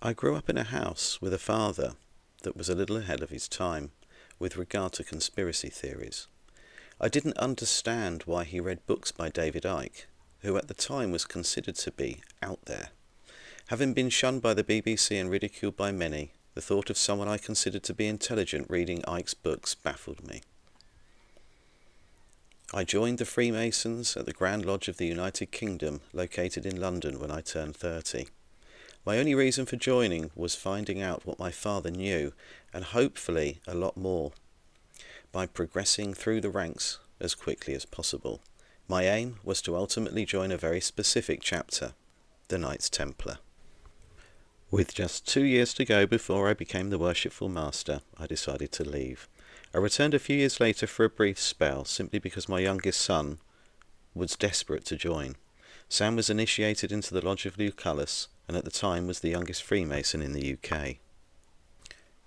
I grew up in a house with a father that was a little ahead of his time with regard to conspiracy theories. I didn't understand why he read books by David Icke, who at the time was considered to be out there. Having been shunned by the BBC and ridiculed by many, the thought of someone I considered to be intelligent reading Icke's books baffled me. I joined the Freemasons at the Grand Lodge of the United Kingdom, located in London, when I turned 30. My only reason for joining was finding out what my father knew, and hopefully a lot more, by progressing through the ranks as quickly as possible. My aim was to ultimately join a very specific chapter, the Knights Templar. With just 2 years to go before I became the Worshipful Master, I decided to leave. I returned a few years later for a brief spell, simply because my youngest son was desperate to join. Sam was initiated into the Lodge of Lucullus, and at the time was the youngest Freemason in the UK.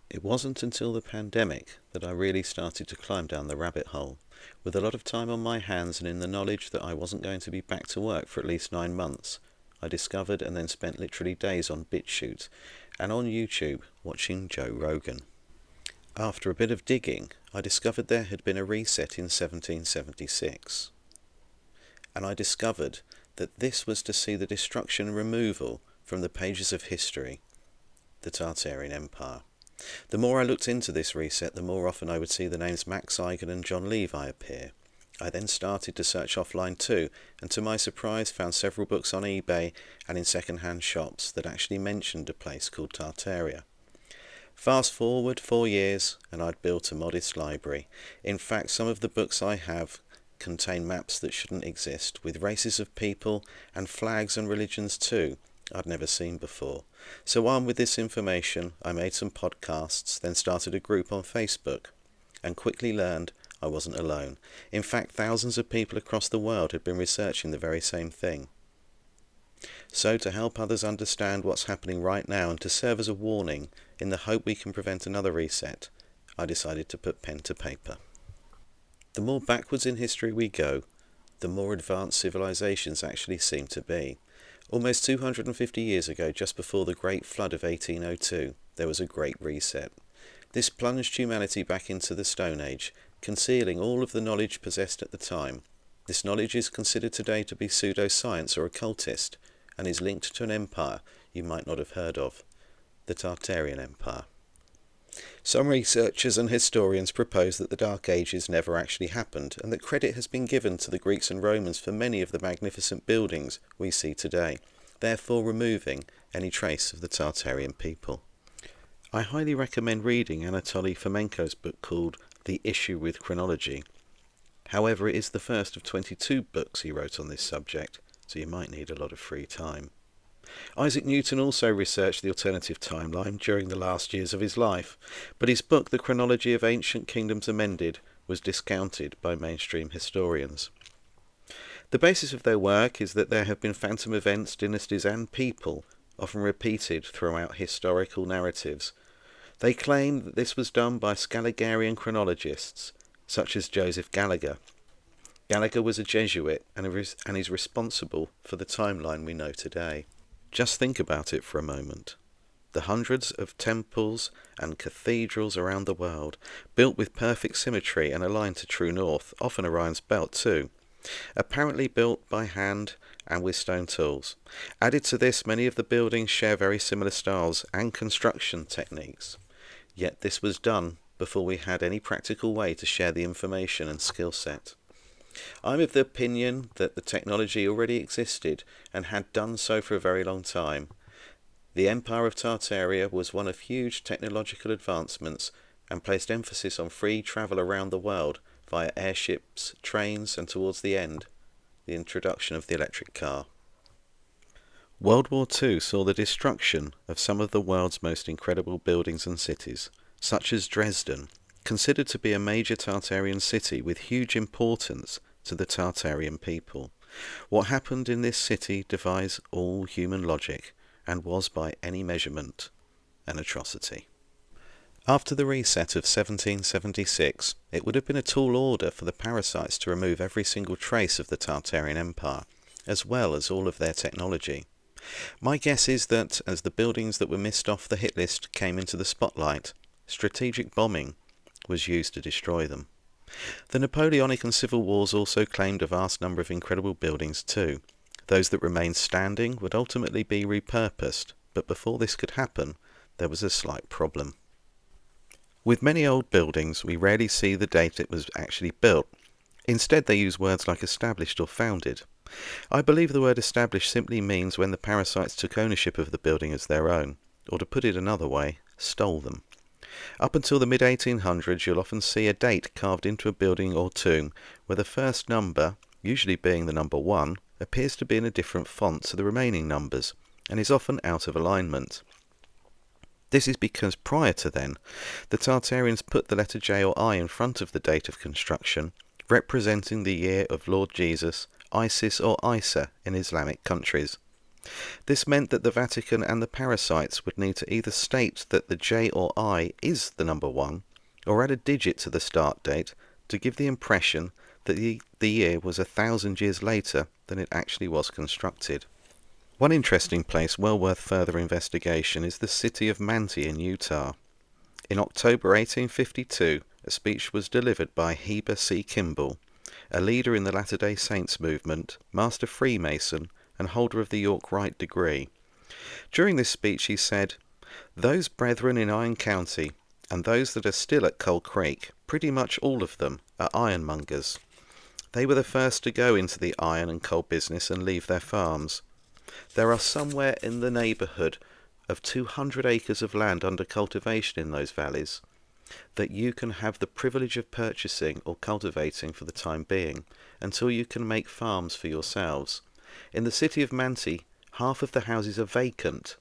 It wasn't until the pandemic that I really started to climb down the rabbit hole. With a lot of time on my hands and in the knowledge that I wasn't going to be back to work for at least 9 months, I discovered and then spent literally days on BitChute and on YouTube watching Joe Rogan. After a bit of digging, I discovered there had been a reset in 1776. And I discovered that this was to see the destruction and removal from the pages of history, the Tartarian Empire. The more I looked into this reset, the more often I would see the names Max Igan and John Levi appear. I then started to search offline too, and to my surprise found several books on eBay and in second-hand shops that actually mentioned a place called Tartaria. Fast forward 4 years and I'd built a modest library. In fact, some of the books I have contain maps that shouldn't exist, with races of people and flags and religions too I'd never seen before. So armed with this information, I made some podcasts, then started a group on Facebook, and quickly learned I wasn't alone. In fact, thousands of people across the world had been researching the very same thing. So to help others understand what's happening right now and to serve as a warning, in the hope we can prevent another reset, I decided to put pen to paper. The more backwards in history we go, the more advanced civilizations actually seem to be. Almost 250 years ago, just before the Great Flood of 1802, there was a great reset. This plunged humanity back into the Stone Age, concealing all of the knowledge possessed at the time. This knowledge is considered today to be pseudoscience or occultist, and is linked to an empire you might not have heard of, the Tartarian Empire. Some researchers and historians propose that the Dark Ages never actually happened, and that credit has been given to the Greeks and Romans for many of the magnificent buildings we see today, therefore removing any trace of the Tartarian people. I highly recommend reading Anatoly Fomenko's book called The Issue with Chronology. However, it is the first of 22 books he wrote on this subject, so you might need a lot of free time. Isaac Newton also researched the alternative timeline during the last years of his life, but his book The Chronology of Ancient Kingdoms Amended was discounted by mainstream historians. The basis of their work is that there have been phantom events, dynasties and people, often repeated throughout historical narratives. They claim that this was done by Scaligerian chronologists, such as Joseph Gallagher. Gallagher was a Jesuit and is responsible for the timeline we know today. Just think about it for a moment. The hundreds of temples and cathedrals around the world, built with perfect symmetry and aligned to true north, often Orion's belt too, apparently built by hand and with stone tools. Added to this, many of the buildings share very similar styles and construction techniques. Yet this was done before we had any practical way to share the information and skill set. I'm of the opinion that the technology already existed and had done so for a very long time. The Empire of Tartaria was one of huge technological advancements and placed emphasis on free travel around the world via airships, trains and towards the end, the introduction of the electric car. World War II saw the destruction of some of the world's most incredible buildings and cities, such as Dresden, considered to be a major Tartarian city with huge importance to the Tartarian people. What happened in this city defies all human logic and was by any measurement an atrocity. After the reset of 1776, it would have been a tall order for the parasites to remove every single trace of the Tartarian Empire, as well as all of their technology. My guess is that as the buildings that were missed off the hit list came into the spotlight, strategic bombing was used to destroy them. The Napoleonic and Civil Wars also claimed a vast number of incredible buildings too. Those that remained standing would ultimately be repurposed, but before this could happen, there was a slight problem. With many old buildings, we rarely see the date it was actually built. Instead, they use words like established or founded. I believe the word established simply means when the parasites took ownership of the building as their own, or to put it another way, stole them. Up until the mid-1800s, you'll often see a date carved into a building or tomb where the first number, usually being the number 1, appears to be in a different font to the remaining numbers, and is often out of alignment. This is because prior to then, the Tartarians put the letter J or I in front of the date of construction, representing the year of Lord Jesus, Isis or Isa in Islamic countries. This meant that the Vatican and the parasites would need to either state that the J or I is the number 1, or add a digit to the start date to give the impression that the year was 1,000 years later than it actually was constructed. One interesting place well worth further investigation is the city of Manti in Utah. In October 1852, a speech was delivered by Heber C. Kimball, a leader in the Latter-day Saints movement, master Freemason, and holder of the York Rite degree. During this speech he said, "Those brethren in Iron County, and those that are still at Coal Creek, pretty much all of them, are ironmongers. They were the first to go into the iron and coal business and leave their farms. There are somewhere in the neighbourhood of 200 acres of land under cultivation in those valleys that you can have the privilege of purchasing or cultivating for the time being, until you can make farms for yourselves. In the city of Manti, half of the houses are vacant.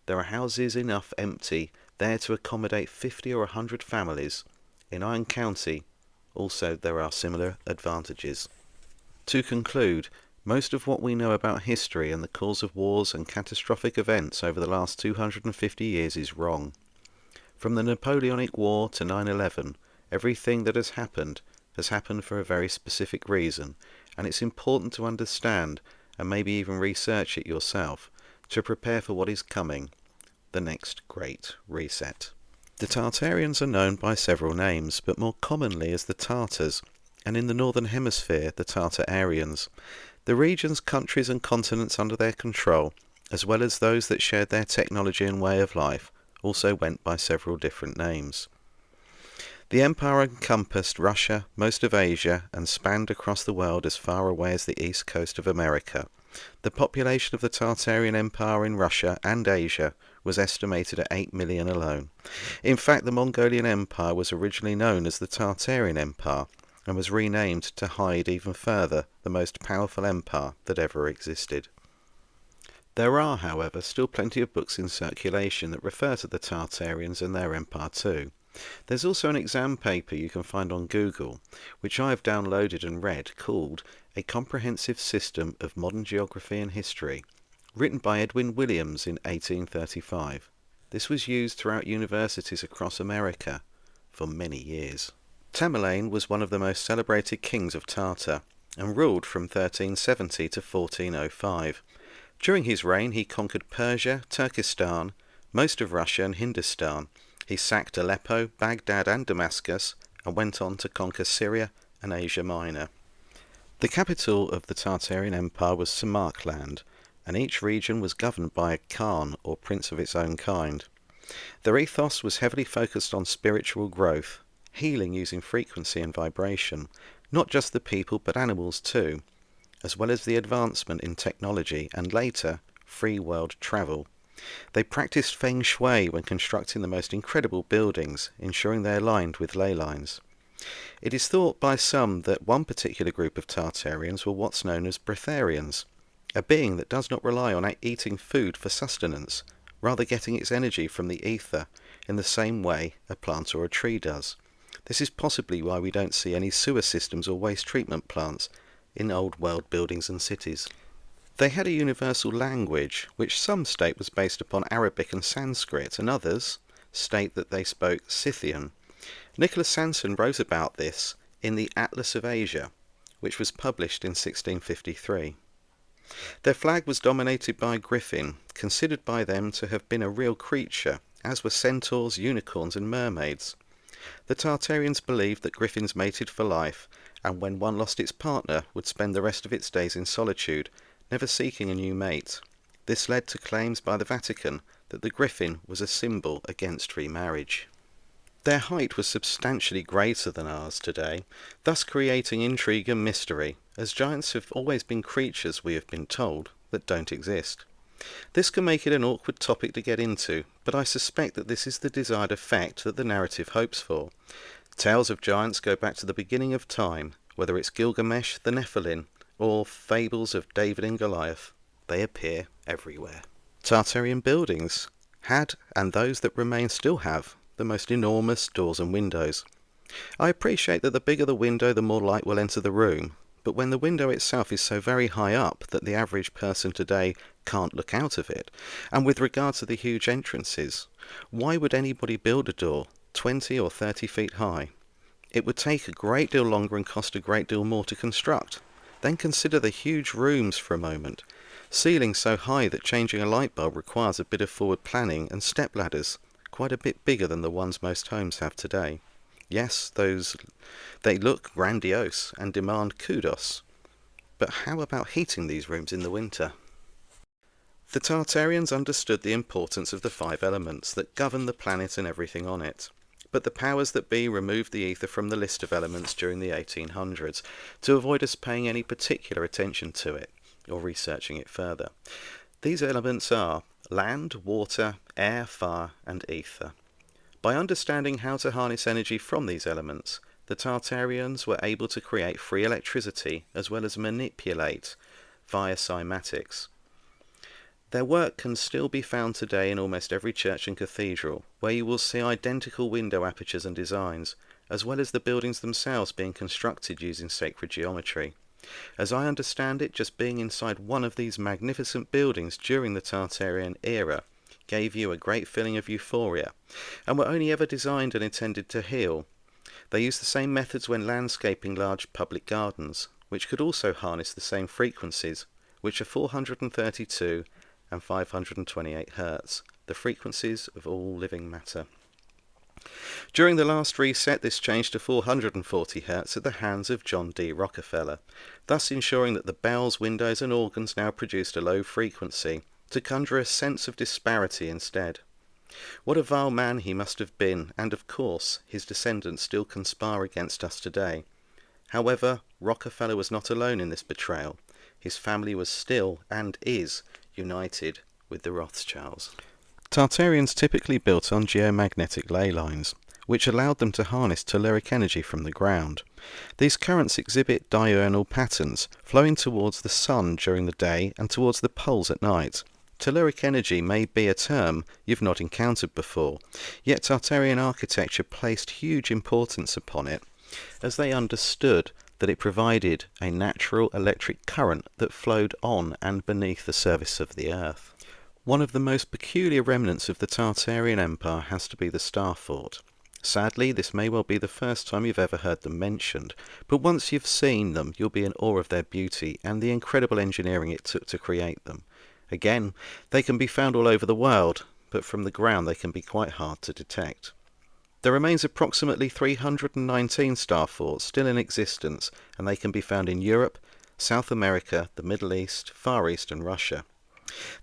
There are houses enough empty there to accommodate 50 or 100 families. In Iron County, also there are similar advantages." To conclude, most of what we know about history and the cause of wars and catastrophic events over the last 250 years is wrong. From the Napoleonic War to 9/11, everything that has happened for a very specific reason, and it's important to understand and maybe even research it yourself to prepare for what is coming, the next great reset. The Tartarians are known by several names, but more commonly as the Tartars, and in the Northern Hemisphere, the Tartarians. The regions, countries and continents under their control, as well as those that shared their technology and way of life, also went by several different names. The empire encompassed Russia, most of Asia, and spanned across the world as far away as the east coast of America. The population of the Tartarian Empire in Russia and Asia was estimated at 8 million alone. In fact, the Mongolian Empire was originally known as the Tartarian Empire, and was renamed to hide even further the most powerful empire that ever existed. There are, however, still plenty of books in circulation that refer to the Tartarians and their empire too. There's also an exam paper you can find on Google, which I have downloaded and read, called A Comprehensive System of Modern Geography and History, written by Edwin Williams in 1835. This was used throughout universities across America for many years. Tamerlane was one of the most celebrated kings of Tartar, and ruled from 1370 to 1405. During his reign he conquered Persia, Turkestan, most of Russia and Hindustan. He sacked Aleppo, Baghdad and Damascus, and went on to conquer Syria and Asia Minor. The capital of the Tartarian Empire was Samarkand, and each region was governed by a Khan or prince of its own kind. Their ethos was heavily focused on spiritual growth, healing using frequency and vibration, not just the people but animals too, as well as the advancement in technology and later free world travel. They practiced feng shui when constructing the most incredible buildings, ensuring they aligned with ley lines. It is thought by some that one particular group of Tartarians were what's known as breatharians, a being that does not rely on eating food for sustenance, rather getting its energy from the ether in the same way a plant or a tree does. This is possibly why we don't see any sewer systems or waste treatment plants in old world buildings and cities. They had a universal language, which some state was based upon Arabic and Sanskrit, and others state that they spoke Scythian. Nikola Tesla wrote about this in the Atlas of Asia, which was published in 1653. Their flag was dominated by a griffin, considered by them to have been a real creature, as were centaurs, unicorns and mermaids. The Tartarians believed that griffins mated for life, and when one lost its partner, would spend the rest of its days in solitude, never seeking a new mate. This led to claims by the Vatican that the griffin was a symbol against remarriage. Their height was substantially greater than ours today, thus creating intrigue and mystery, as giants have always been creatures, we have been told, that don't exist. This can make it an awkward topic to get into, but I suspect that this is the desired effect that the narrative hopes for. Tales of giants go back to the beginning of time, whether it's Gilgamesh, the Nephilim, or fables of David and Goliath. They appear everywhere. Tartarian buildings had, and those that remain still have, the most enormous doors and windows. I appreciate that the bigger the window, the more light will enter the room, but when the window itself is so very high up that the average person today can't look out of it, and with regard to the huge entrances, why would anybody build a door 20 or 30 feet high? It would take a great deal longer and cost a great deal more to construct. Then consider the huge rooms for a moment. Ceilings so high that changing a light bulb requires a bit of forward planning, and step ladders quite a bit bigger than the ones most homes have today. Yes, they look grandiose and demand kudos. But how about heating these rooms in the winter? The Tartarians understood the importance of the 5 elements that govern the planet and everything on it. But the powers that be removed the ether from the list of elements during the 1800s to avoid us paying any particular attention to it or researching it further. These elements are land, water, air, fire and ether. By understanding how to harness energy from these elements, the Tartarians were able to create free electricity as well as manipulate via cymatics. Their work can still be found today in almost every church and cathedral, where you will see identical window apertures and designs, as well as the buildings themselves being constructed using sacred geometry. As I understand it, just being inside one of these magnificent buildings during the Tartarian era gave you a great feeling of euphoria, and were only ever designed and intended to heal. They used the same methods when landscaping large public gardens, which could also harness the same frequencies, which are 432 and 528 Hz, the frequencies of all living matter. During the last reset, this changed to 440 Hz at the hands of John D. Rockefeller, thus ensuring that the bells, windows and organs now produced a low frequency, to conjure a sense of disparity instead. What a vile man he must have been, and of course his descendants still conspire against us today. However, Rockefeller was not alone in this betrayal. His family was still, and is, united with the Rothschilds. Tartarians typically built on geomagnetic ley lines, which allowed them to harness telluric energy from the ground. These currents exhibit diurnal patterns, flowing towards the sun during the day and towards the poles at night. Telluric energy may be a term you've not encountered before, yet Tartarian architecture placed huge importance upon it, as they understood that it provided a natural electric current that flowed on and beneath the surface of the earth. One of the most peculiar remnants of the Tartarian Empire has to be the Star Fort. Sadly, this may well be the first time you've ever heard them mentioned, but once you've seen them, you'll be in awe of their beauty and the incredible engineering it took to create them. Again, they can be found all over the world, but from the ground they can be quite hard to detect. There remains approximately 319 star forts still in existence, and they can be found in Europe, South America, the Middle East, Far East and Russia.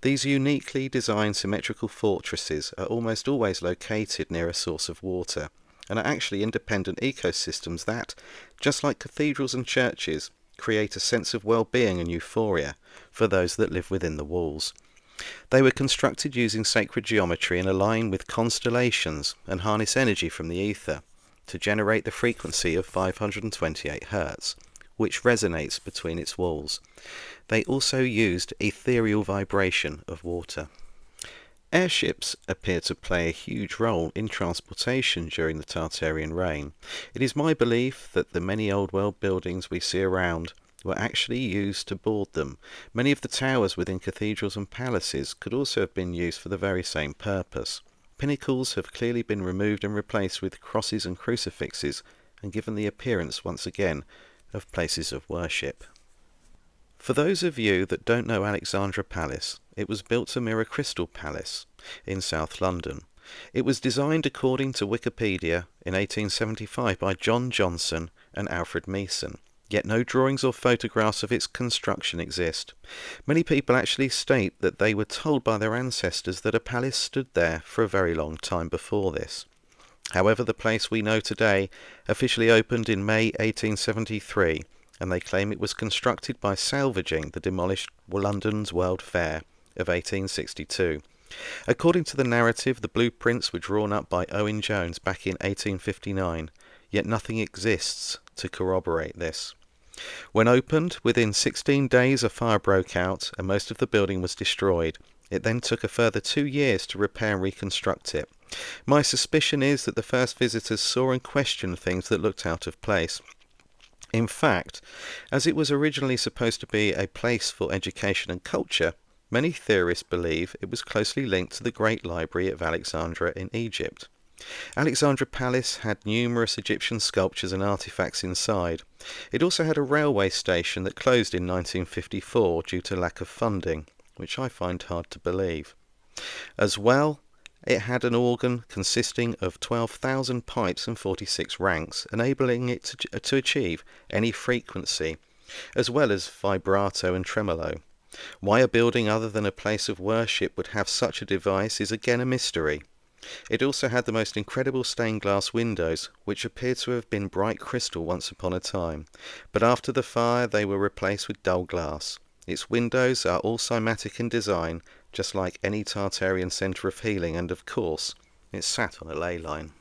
These uniquely designed symmetrical fortresses are almost always located near a source of water, and are actually independent ecosystems that, just like cathedrals and churches, create a sense of well-being and euphoria for those that live within the walls. They were constructed using sacred geometry and align with constellations and harness energy from the ether to generate the frequency of 528 Hz, which resonates between its walls. They also used ethereal vibration of water. Airships appear to play a huge role in transportation during the Tartarian reign. It is my belief that the many old world buildings we see around were actually used to board them. Many of the towers within cathedrals and palaces could also have been used for the very same purpose. Pinnacles have clearly been removed and replaced with crosses and crucifixes, and given the appearance once again of places of worship. For those of you that don't know Alexandra Palace, it was built to mirror Crystal Palace in South London. It was designed according to Wikipedia in 1875 by John Johnson and Alfred Meeson, yet no drawings or photographs of its construction exist. Many people actually state that they were told by their ancestors that a palace stood there for a very long time before this. However, the place we know today officially opened in May 1873, and they claim it was constructed by salvaging the demolished London's World Fair of 1862. According to the narrative, the blueprints were drawn up by Owen Jones back in 1859, yet nothing exists to corroborate this. When opened, within 16 days a fire broke out and most of the building was destroyed. It then took a further 2 years to repair and reconstruct it. My suspicion is that the first visitors saw and questioned things that looked out of place. In fact, as it was originally supposed to be a place for education and culture, many theorists believe it was closely linked to the Great Library of Alexandria in Egypt. Alexandra Palace had numerous Egyptian sculptures and artifacts inside. It also had a railway station that closed in 1954 due to lack of funding, which I find hard to believe. As well, it had an organ consisting of 12,000 pipes and 46 ranks, enabling it to achieve any frequency, as well as vibrato and tremolo. Why a building other than a place of worship would have such a device is again a mystery. It also had the most incredible stained glass windows, which appear to have been bright crystal once upon a time, but after the fire they were replaced with dull glass. Its windows are all cymatic in design, just like any Tartarian centre of healing, and of course, it sat on a ley line.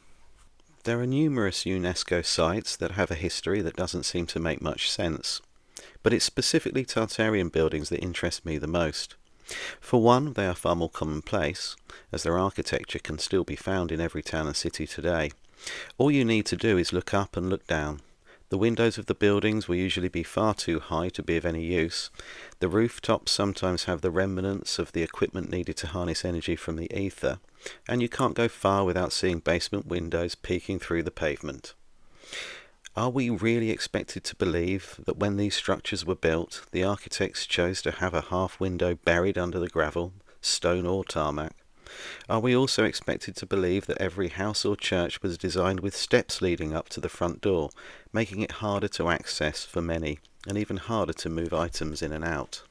There are numerous UNESCO sites that have a history that doesn't seem to make much sense, but it's specifically Tartarian buildings that interest me the most. For one, they are far more commonplace, as their architecture can still be found in every town and city today. All you need to do is look up and look down. The windows of the buildings will usually be far too high to be of any use. The rooftops sometimes have the remnants of the equipment needed to harness energy from the ether, and you can't go far without seeing basement windows peeking through the pavement. Are we really expected to believe that when these structures were built, the architects chose to have a half window buried under the gravel, stone or tarmac? Are we also expected to believe that every house or church was designed with steps leading up to the front door, making it harder to access for many, and even harder to move items in and out?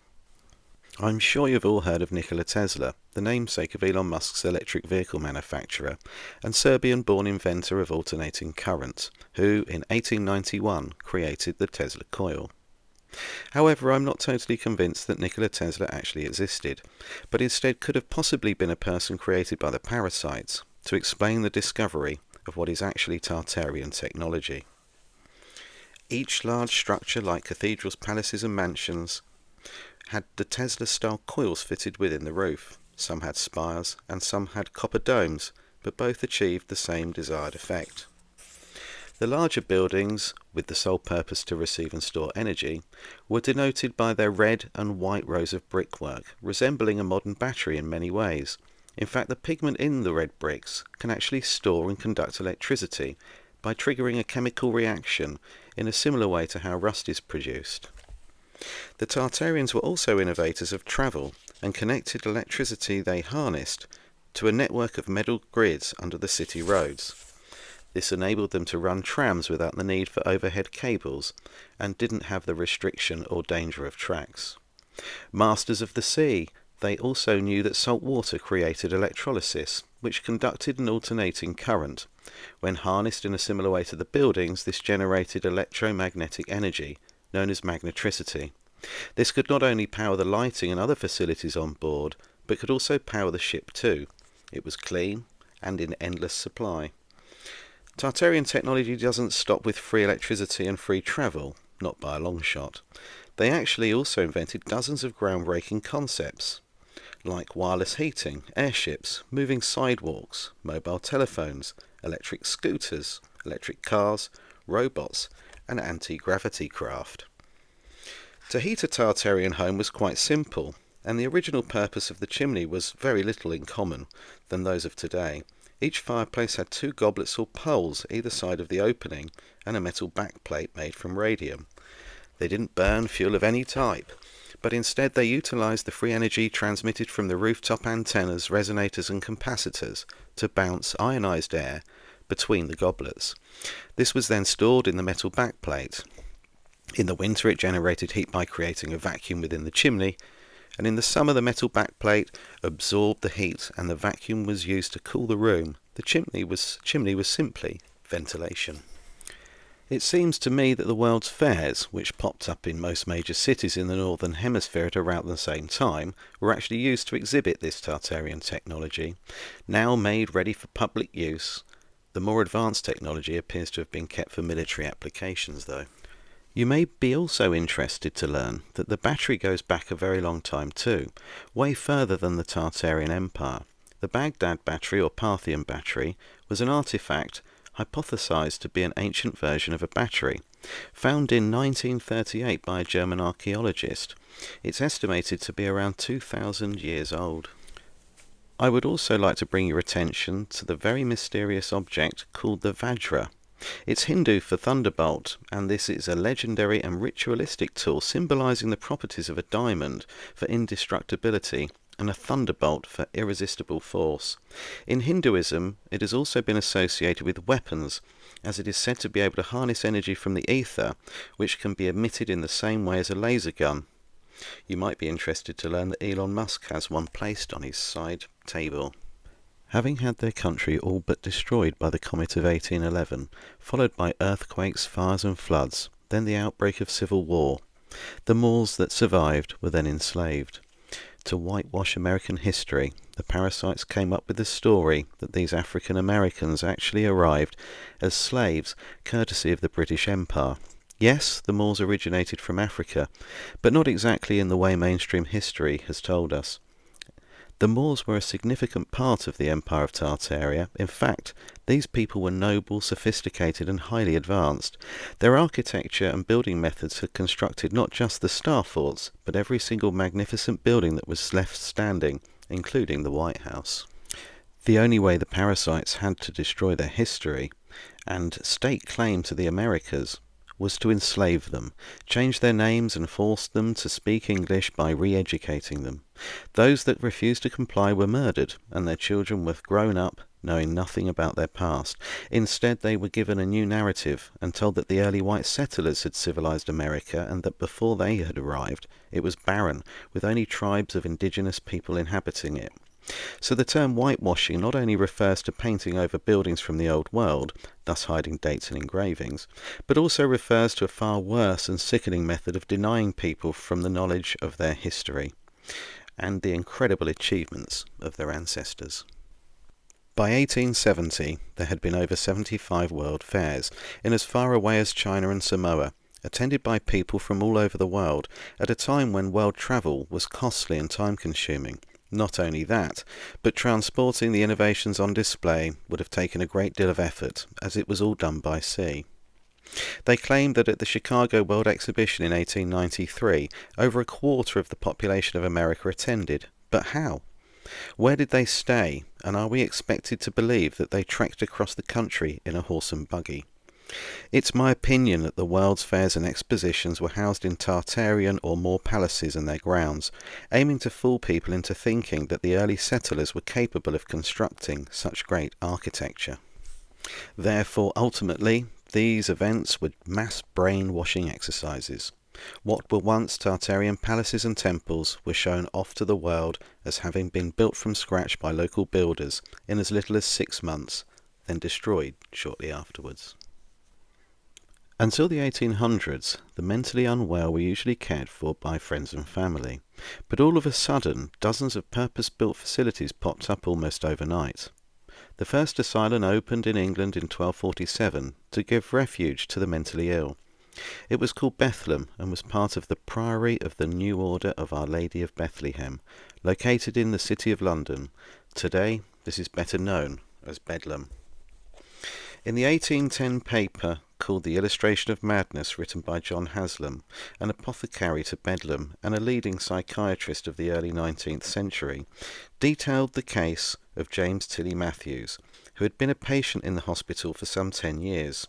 I'm sure you've all heard of Nikola Tesla, the namesake of Elon Musk's electric vehicle manufacturer and Serbian-born inventor of alternating current, who in 1891 created the Tesla coil. However, I'm not totally convinced that Nikola Tesla actually existed, but instead could have possibly been a person created by the parasites to explain the discovery of what is actually Tartarian technology. Each large structure, like cathedrals, palaces and mansions, had the Tesla-style coils fitted within the roof. Some had spires and some had copper domes, but both achieved the same desired effect. The larger buildings, with the sole purpose to receive and store energy, were denoted by their red and white rows of brickwork, resembling a modern battery in many ways. In fact, the pigment in the red bricks can actually store and conduct electricity by triggering a chemical reaction in a similar way to how rust is produced. The Tartarians were also innovators of travel and connected electricity they harnessed to a network of metal grids under the city roads. This enabled them to run trams without the need for overhead cables and didn't have the restriction or danger of tracks. Masters of the sea, they also knew that salt water created electrolysis, which conducted an alternating current. When harnessed in a similar way to the buildings, this generated electromagnetic energy, known as magnetricity. This could not only power the lighting and other facilities on board, but could also power the ship too. It was clean and in endless supply. Tartarian technology doesn't stop with free electricity and free travel, not by a long shot. They actually also invented dozens of groundbreaking concepts, like wireless heating, airships, moving sidewalks, mobile telephones, electric scooters, electric cars, robots, and anti-gravity craft. To heat a Tartarian home was quite simple, and the original purpose of the chimney was very little in common than those of today. Each fireplace had 2 goblets or poles either side of the opening and a metal backplate made from radium. They didn't burn fuel of any type. but instead they utilised the free energy transmitted from the rooftop antennas, resonators and capacitors to bounce ionised air between the goblets. This was then stored in the metal backplate. In the winter it generated heat by creating a vacuum within the chimney, and in the summer the metal backplate absorbed the heat and the vacuum was used to cool the room. The chimney was simply ventilation. It seems to me that the World's Fairs, which popped up in most major cities in the Northern Hemisphere at around the same time, were actually used to exhibit this Tartarian technology, now made ready for public use. The more advanced technology appears to have been kept for military applications, though. You may be also interested to learn that the battery goes back a very long time too, way further than the Tartarian Empire. The Baghdad battery, or Parthian battery, was an artifact hypothesized to be an ancient version of a battery, found in 1938 by a German archaeologist. It's estimated to be around 2,000 years old. I would also like to bring your attention to the very mysterious object called the Vajra. It's Hindu for thunderbolt, and this is a legendary and ritualistic tool symbolizing the properties of a diamond for indestructibility and a thunderbolt for irresistible force. In Hinduism, it has also been associated with weapons, as it is said to be able to harness energy from the ether, which can be emitted in the same way as a laser gun. You might be interested to learn that Elon Musk has one placed on his side table. Having had their country all but destroyed by the comet of 1811, followed by earthquakes, fires and floods, then the outbreak of civil war, the Moors that survived were then enslaved. To whitewash American history, the parasites came up with the story that these African Americans actually arrived as slaves courtesy of the British Empire. Yes, the Moors originated from Africa, but not exactly in the way mainstream history has told us. The Moors were a significant part of the Empire of Tartaria. In fact, these people were noble, sophisticated and highly advanced. Their architecture and building methods had constructed not just the star forts, but every single magnificent building that was left standing, including the White House. The only way the parasites had to destroy their history and stake claim to the Americas was to enslave them, change their names and force them to speak English by re-educating them. Those that refused to comply were murdered, and their children were grown up knowing nothing about their past. Instead, they were given a new narrative and told that the early white settlers had civilized America and that before they had arrived, it was barren, with only tribes of indigenous people inhabiting it. So the term whitewashing not only refers to painting over buildings from the old world, thus hiding dates and engravings, but also refers to a far worse and sickening method of denying people from the knowledge of their history and the incredible achievements of their ancestors. By 1870, there had been over 75 world fairs in as far away as China and Samoa, attended by people from all over the world, at a time when world travel was costly and time-consuming. Not only that, but transporting the innovations on display would have taken a great deal of effort, as it was all done by sea. They claimed that at the Chicago World Exhibition in 1893, over a quarter of the population of America attended. But how? Where did they stay, and are we expected to believe that they trekked across the country in a horse and buggy? It's my opinion that the World's Fairs and expositions were housed in Tartarian or Moor palaces and their grounds, aiming to fool people into thinking that the early settlers were capable of constructing such great architecture. Therefore, ultimately, these events were mass brainwashing exercises. What were once Tartarian palaces and temples were shown off to the world as having been built from scratch by local builders in as little as 6 months, then destroyed shortly afterwards. Until the 1800s, the mentally unwell were usually cared for by friends and family, but all of a sudden dozens of purpose-built facilities popped up almost overnight. The first asylum opened in England in 1247 to give refuge to the mentally ill. It was called Bethlehem and was part of the Priory of the New Order of Our Lady of Bethlehem, located in the City of London. Today, this is better known as Bedlam. In the 1810 paper called The Illustration of Madness, written by John Haslam, an apothecary to Bedlam and a leading psychiatrist of the early 19th century, detailed the case of James Tilly Matthews, who had been a patient in the hospital for some 10 years.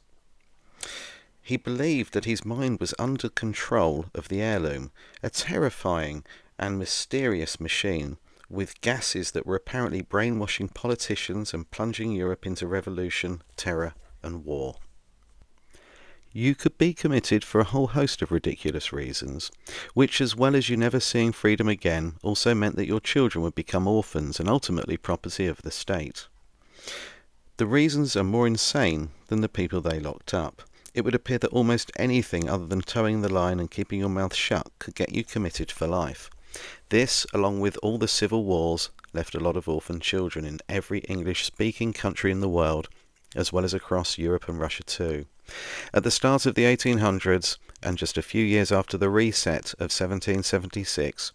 He believed that his mind was under control of the heirloom, a terrifying and mysterious machine with gases that were apparently brainwashing politicians and plunging Europe into revolution, terror and war. You could be committed for a whole host of ridiculous reasons, which, as well as you never seeing freedom again, also meant that your children would become orphans and ultimately property of the state. The reasons are more insane than the people they locked up. It would appear that almost anything other than towing the line and keeping your mouth shut could get you committed for life. This, along with all the civil wars, left a lot of orphan children in every English-speaking country in the world, as well as across Europe and Russia too. At the start of the 1800s, and just a few years after the reset of 1776,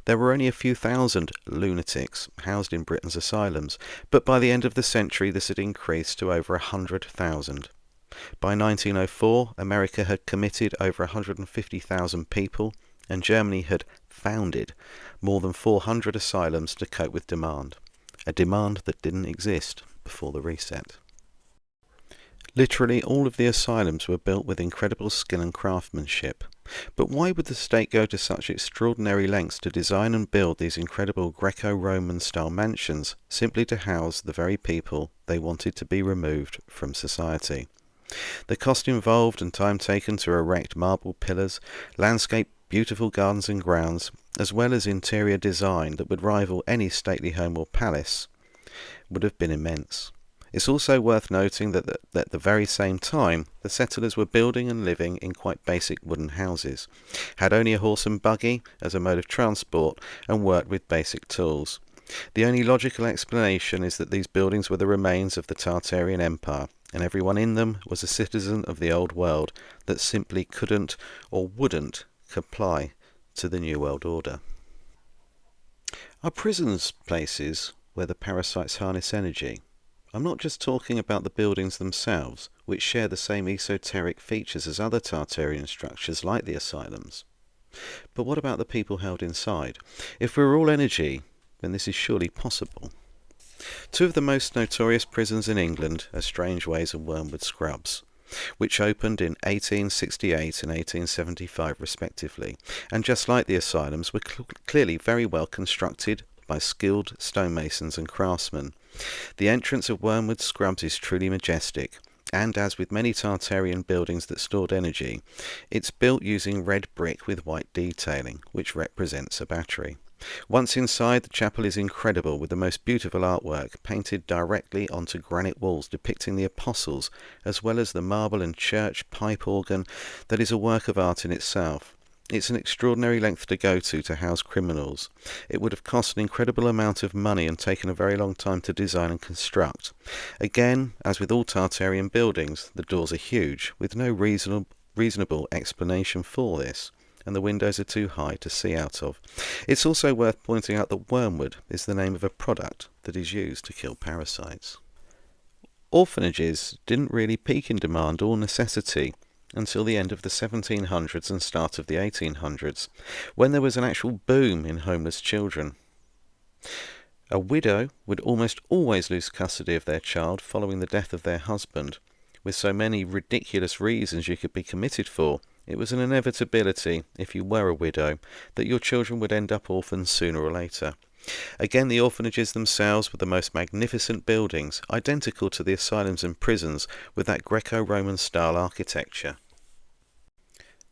there were only a few thousand lunatics housed in Britain's asylums, but by the end of the century this had increased to over 100,000. By 1904, America had committed over 150,000 people, and Germany had founded more than 400 asylums to cope with demand, a demand that didn't exist before the reset. Literally all of the asylums were built with incredible skill and craftsmanship. But why would the state go to such extraordinary lengths to design and build these incredible Greco-Roman style mansions simply to house the very people they wanted to be removed from society? The cost involved and time taken to erect marble pillars, landscape beautiful gardens and grounds, as well as interior design that would rival any stately home or palace, would have been immense. It's also worth noting that at the very same time, the settlers were building and living in quite basic wooden houses, had only a horse and buggy as a mode of transport, and worked with basic tools. The only logical explanation is that these buildings were the remains of the Tartarian Empire, and everyone in them was a citizen of the old world that simply couldn't or wouldn't comply to the New World Order. Are prisons places where the parasites harness energy? I'm not just talking about the buildings themselves, which share the same esoteric features as other Tartarian structures like the asylums. But what about the people held inside? If we're all energy, then this is surely possible. Two of the most notorious prisons in England are Strange Ways and Wormwood Scrubs, which opened in 1868 and 1875 respectively, and just like the asylums were clearly very well constructed by skilled stonemasons and craftsmen. The entrance of Wormwood Scrubs is truly majestic, and as with many Tartarian buildings that stored energy, it's built using red brick with white detailing, which represents a battery. Once inside, the chapel is incredible, with the most beautiful artwork painted directly onto granite walls depicting the apostles, as well as the marble and church pipe organ that is a work of art in itself. It's an extraordinary length to go to house criminals. It would have cost an incredible amount of money and taken a very long time to design and construct. Again, as with all Tartarian buildings, the doors are huge, with no reasonable explanation for this, and the windows are too high to see out of. It's also worth pointing out that wormwood is the name of a product that is used to kill parasites. Orphanages didn't really peak in demand or necessity until the end of the 1700s and start of the 1800s, when there was an actual boom in homeless children. A widow would almost always lose custody of their child following the death of their husband. With so many ridiculous reasons you could be committed for, it was an inevitability, if you were a widow, that your children would end up orphans sooner or later. Again, the orphanages themselves were the most magnificent buildings, identical to the asylums and prisons, with that Greco-Roman style architecture.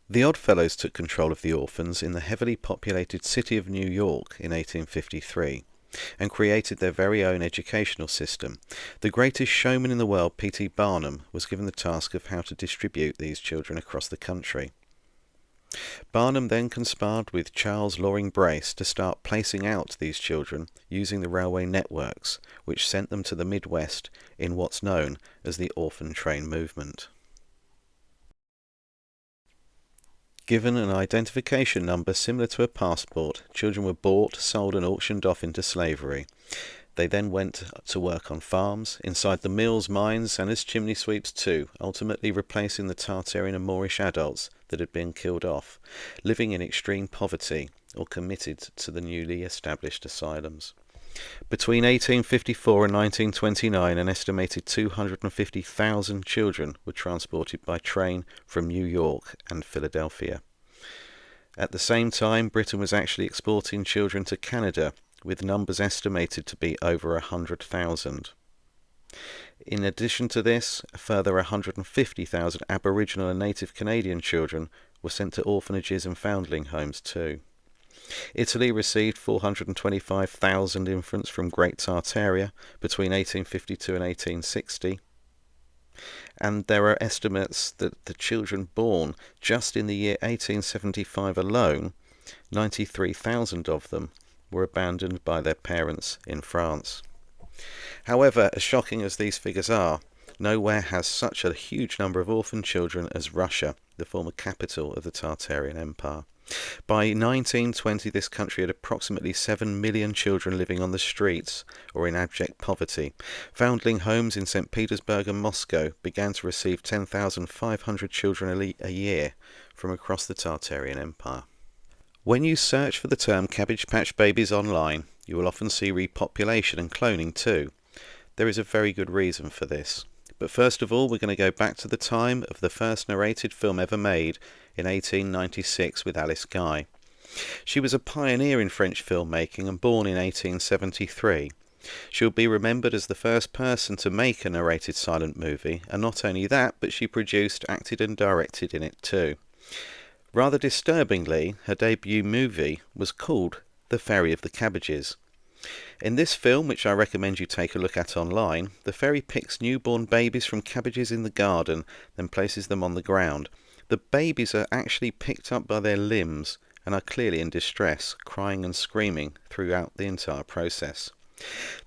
The Oddfellows took control of the orphans in the heavily populated city of New York in 1853, and created their very own educational system. The greatest showman in the world, P.T. Barnum, was given the task of how to distribute these children across the country. Barnum then conspired with Charles Loring Brace to start placing out these children using the railway networks, which sent them to the Midwest in what's known as the orphan train movement. Given an identification number similar to a passport, children were bought, sold and auctioned off into slavery. They then went to work on farms, inside the mills, mines and as chimney sweeps too, ultimately replacing the Tartarian and Moorish adults that had been killed off, living in extreme poverty or committed to the newly established asylums. Between 1854 and 1929, an estimated 250,000 children were transported by train from New York and Philadelphia. At the same time, Britain was actually exporting children to Canada, with numbers estimated to be over 100,000. In addition to this, a further 150,000 Aboriginal and Native Canadian children were sent to orphanages and foundling homes too. Italy received 425,000 infants from Great Tartaria between 1852 and 1860. And there are estimates that the children born just in the year 1875 alone, 93,000 of them, were abandoned by their parents in France. However, as shocking as these figures are, nowhere has such a huge number of orphan children as Russia, the former capital of the Tartarian Empire. By 1920, this country had approximately 7 million children living on the streets or in abject poverty. Foundling homes in St. Petersburg and Moscow began to receive 10,500 children a year from across the Tartarian Empire. When you search for the term Cabbage Patch Babies online, you will often see repopulation and cloning too. There is a very good reason for this. But first of all, we're going to go back to the time of the first narrated film ever made in 1896 with Alice Guy. She was a pioneer in French filmmaking and born in 1873. She will be remembered as the first person to make a narrated silent movie, and not only that, but she produced, acted and directed in it too. Rather disturbingly, her debut movie was called The Fairy of the Cabbages. In this film, which I recommend you take a look at online, the fairy picks newborn babies from cabbages in the garden, then places them on the ground. The babies are actually picked up by their limbs and are clearly in distress, crying and screaming throughout the entire process.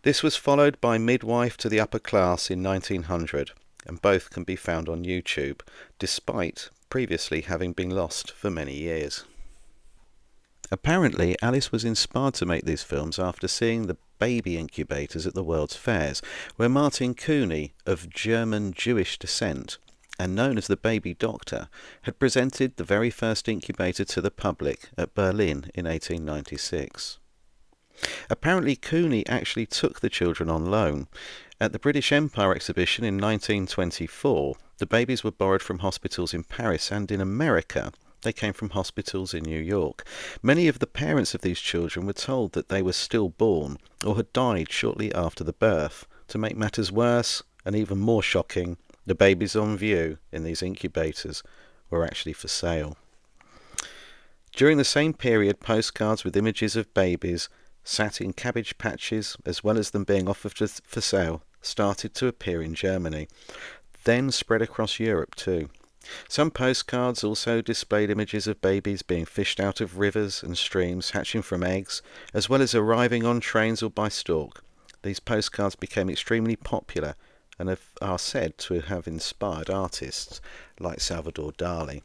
This was followed by Midwife to the Upper Class in 1900, and both can be found on YouTube, despite previously having been lost for many years. Apparently, Alice was inspired to make these films after seeing the baby incubators at the World's Fairs, where Martin Cooney, of German Jewish descent, and known as the Baby Doctor, had presented the very first incubator to the public at Berlin in 1896. Apparently, Cooney actually took the children on loan. At the British Empire exhibition in 1924, the babies were borrowed from hospitals in Paris, and in America they came from hospitals in New York. Many of the parents of these children were told that they were stillborn or had died shortly after the birth. To make matters worse, and even more shocking, the babies on view in these incubators were actually for sale. During the same period, postcards with images of babies sat in cabbage patches, as well as them being offered for sale, started to appear in Germany, then spread across Europe too. Some postcards also displayed images of babies being fished out of rivers and streams, hatching from eggs, as well as arriving on trains or by stalk. These postcards became extremely popular and are said to have inspired artists like Salvador Dali.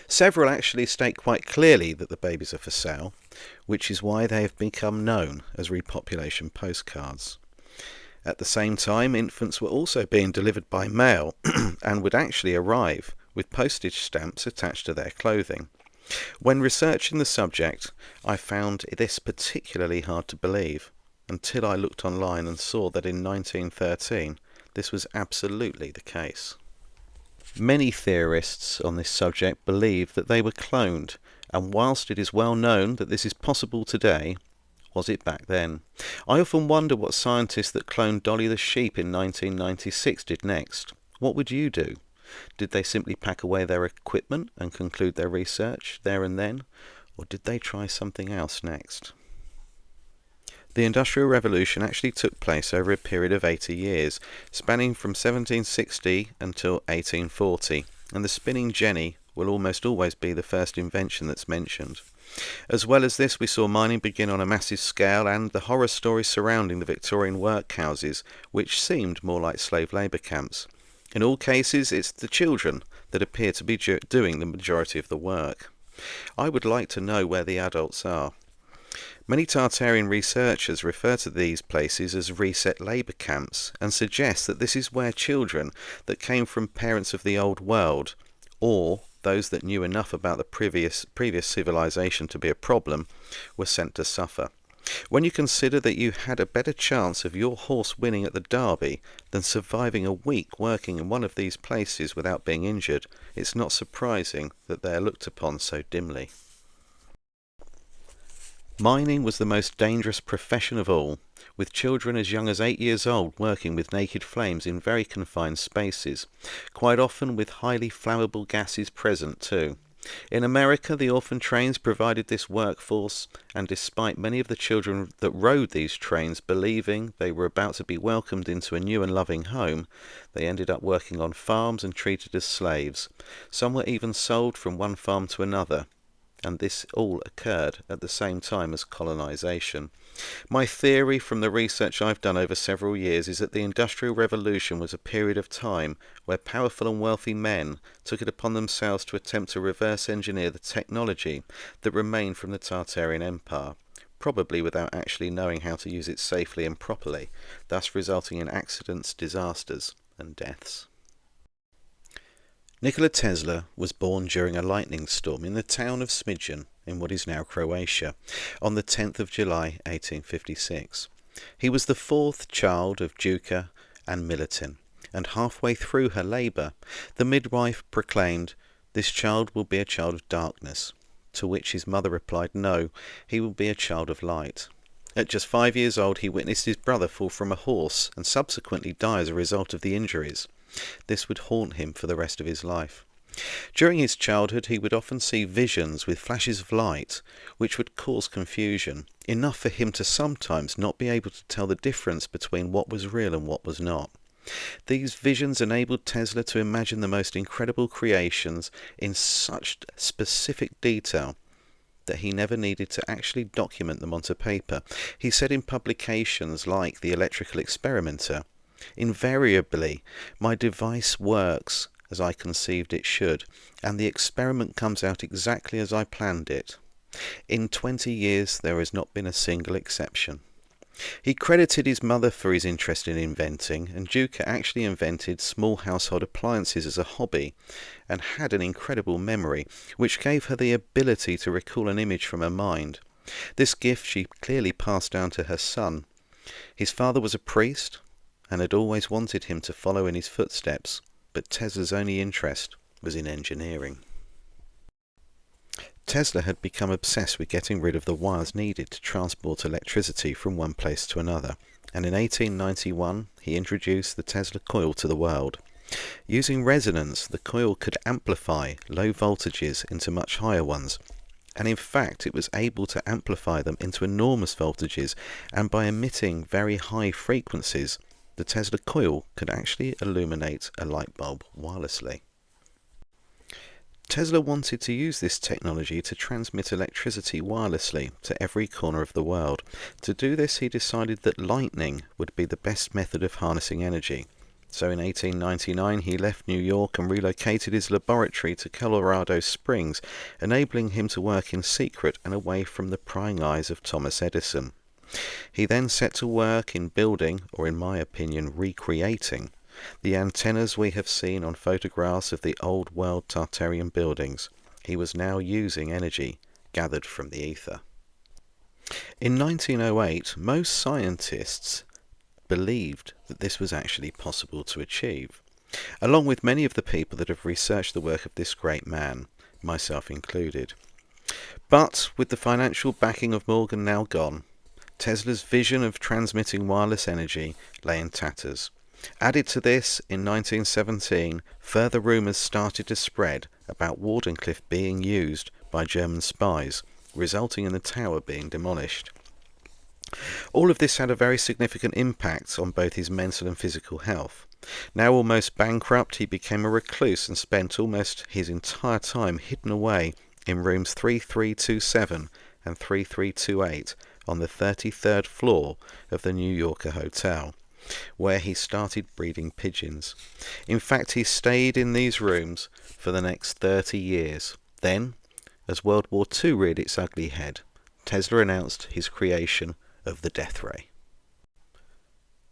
Several actually state quite clearly that the babies are for sale, which is why they have become known as repopulation postcards. At the same time, infants were also being delivered by mail and would actually arrive with postage stamps attached to their clothing. When researching the subject, I found this particularly hard to believe, until I looked online and saw that in 1913 this was absolutely the case. Many theorists on this subject believe that they were cloned, and whilst it is well known that this is possible today, was it back then? I often wonder what scientists that cloned Dolly the sheep in 1996 did next. What would you do? Did they simply pack away their equipment and conclude their research there and then? Or did they try something else next? The Industrial Revolution actually took place over a period of 80 years, spanning from 1760 until 1840, and the spinning jenny will almost always be the first invention that's mentioned. As well as this, we saw mining begin on a massive scale, and the horror stories surrounding the Victorian workhouses, which seemed more like slave labour camps. In all cases, it's the children that appear to be doing the majority of the work. I would like to know where the adults are. Many Tartarian researchers refer to these places as reset labour camps and suggest that this is where children that came from parents of the old world, or those that knew enough about the previous civilization to be a problem, were sent to suffer. When you consider that you had a better chance of your horse winning at the Derby than surviving a week working in one of these places without being injured, it's not surprising that they are looked upon so dimly. Mining was the most dangerous profession of all, with children as young as 8 years old working with naked flames in very confined spaces, quite often with highly flammable gases present too. In America, the orphan trains provided this workforce, and despite many of the children that rode these trains believing they were about to be welcomed into a new and loving home, they ended up working on farms and treated as slaves. Some were even sold from one farm to another, and this all occurred at the same time as colonization. My theory from the research I've done over several years is that the Industrial Revolution was a period of time where powerful and wealthy men took it upon themselves to attempt to reverse engineer the technology that remained from the Tartarian Empire, probably without actually knowing how to use it safely and properly, thus resulting in accidents, disasters, and deaths. Nikola Tesla was born during a lightning storm in the town of Smidgen, in what is now Croatia, on the 10th of July 1856. He was the fourth child of Duca and Milutin, and halfway through her labour, the midwife proclaimed, "This child will be a child of darkness," to which his mother replied, "No, he will be a child of light." At just 5 years old, he witnessed his brother fall from a horse and subsequently die as a result of the injuries. This would haunt him for the rest of his life. During his childhood, he would often see visions with flashes of light, which would cause confusion, enough for him to sometimes not be able to tell the difference between what was real and what was not. These visions enabled Tesla to imagine the most incredible creations in such specific detail that he never needed to actually document them onto paper. He said in publications like The Electrical Experimenter, "Invariably, my device works as I conceived it should, and the experiment comes out exactly as I planned it. In 20 years there has not been a single exception." He credited his mother for his interest in inventing, and Duca actually invented small household appliances as a hobby, and had an incredible memory, which gave her the ability to recall an image from her mind. This gift she clearly passed down to her son. His father was a priest, and had always wanted him to follow in his footsteps, but Tesla's only interest was in engineering. Tesla had become obsessed with getting rid of the wires needed to transport electricity from one place to another, and in 1891 he introduced the Tesla coil to the world. Using resonance, the coil could amplify low voltages into much higher ones, and in fact it was able to amplify them into enormous voltages, and by emitting very high frequencies, the Tesla coil could actually illuminate a light bulb wirelessly. Tesla wanted to use this technology to transmit electricity wirelessly to every corner of the world. To do this, he decided that lightning would be the best method of harnessing energy. So in 1899 he left New York and relocated his laboratory to Colorado Springs, enabling him to work in secret and away from the prying eyes of Thomas Edison. He then set to work in building, or in my opinion recreating, the antennas we have seen on photographs of the old world Tartarian buildings. He was now using energy gathered from the ether. In 1908, most scientists believed that this was actually possible to achieve, along with many of the people that have researched the work of this great man, myself included. But with the financial backing of Morgan now gone, Tesla's vision of transmitting wireless energy lay in tatters. Added to this, in 1917, further rumours started to spread about Wardenclyffe being used by German spies, resulting in the tower being demolished. All of this had a very significant impact on both his mental and physical health. Now almost bankrupt, he became a recluse and spent almost his entire time hidden away in rooms 3327 and 3328 on the 33rd floor of the New Yorker Hotel, where he started breeding pigeons. In fact, he stayed in these rooms for the next 30 years. Then, as World War II reared its ugly head, Tesla announced his creation of the death ray.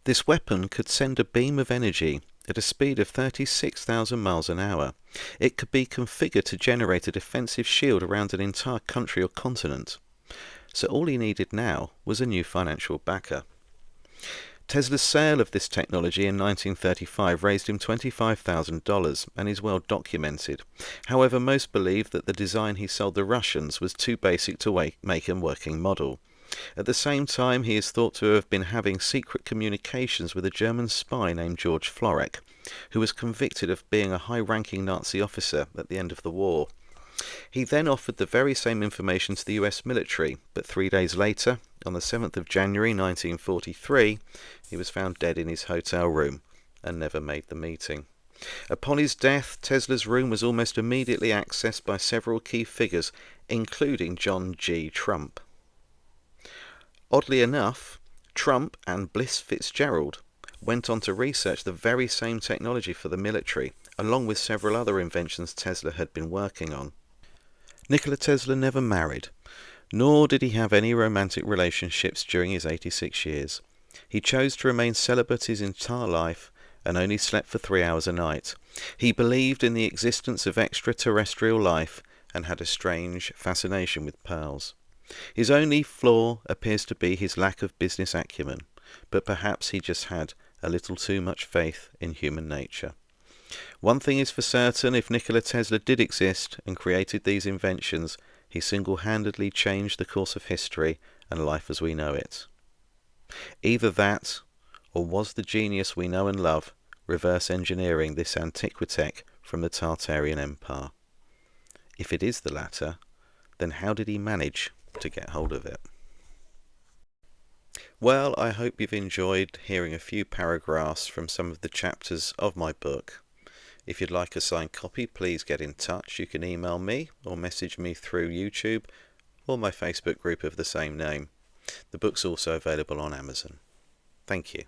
This weapon could send a beam of energy at a speed of 36,000 miles an hour. It could be configured to generate a defensive shield around an entire country or continent. so all he needed now was a new financial backer. Tesla's sale of this technology in 1935 raised him $25,000 and is well documented. However, most believe that the design he sold the Russians was too basic to make a working model. At the same time, he is thought to have been having secret communications with a German spy named George Florek, who was convicted of being a high-ranking Nazi officer at the end of the war. He then offered the very same information to the US military, but 3 days later, on the 7th of January 1943, he was found dead in his hotel room and never made the meeting. Upon his death, Tesla's room was almost immediately accessed by several key figures, including John G. Trump. Oddly enough, Trump and Bliss Fitzgerald went on to research the very same technology for the military, along with several other inventions Tesla had been working on. Nikola Tesla never married, nor did he have any romantic relationships during his 86 years. He chose to remain celibate his entire life and only slept for 3 hours a night. He believed in the existence of extraterrestrial life and had a strange fascination with pearls. His only flaw appears to be his lack of business acumen, but perhaps he just had a little too much faith in human nature. One thing is for certain, if Nikola Tesla did exist and created these inventions, he single-handedly changed the course of history and life as we know it. Either that, or was the genius we know and love reverse engineering this antiquitech from the Tartarian Empire? If it is the latter, then how did he manage to get hold of it? Well, I hope you've enjoyed hearing a few paragraphs from some of the chapters of my book. If you'd like a signed copy, please get in touch. You can email me or message me through YouTube or my Facebook group of the same name. The book's also available on Amazon. Thank you.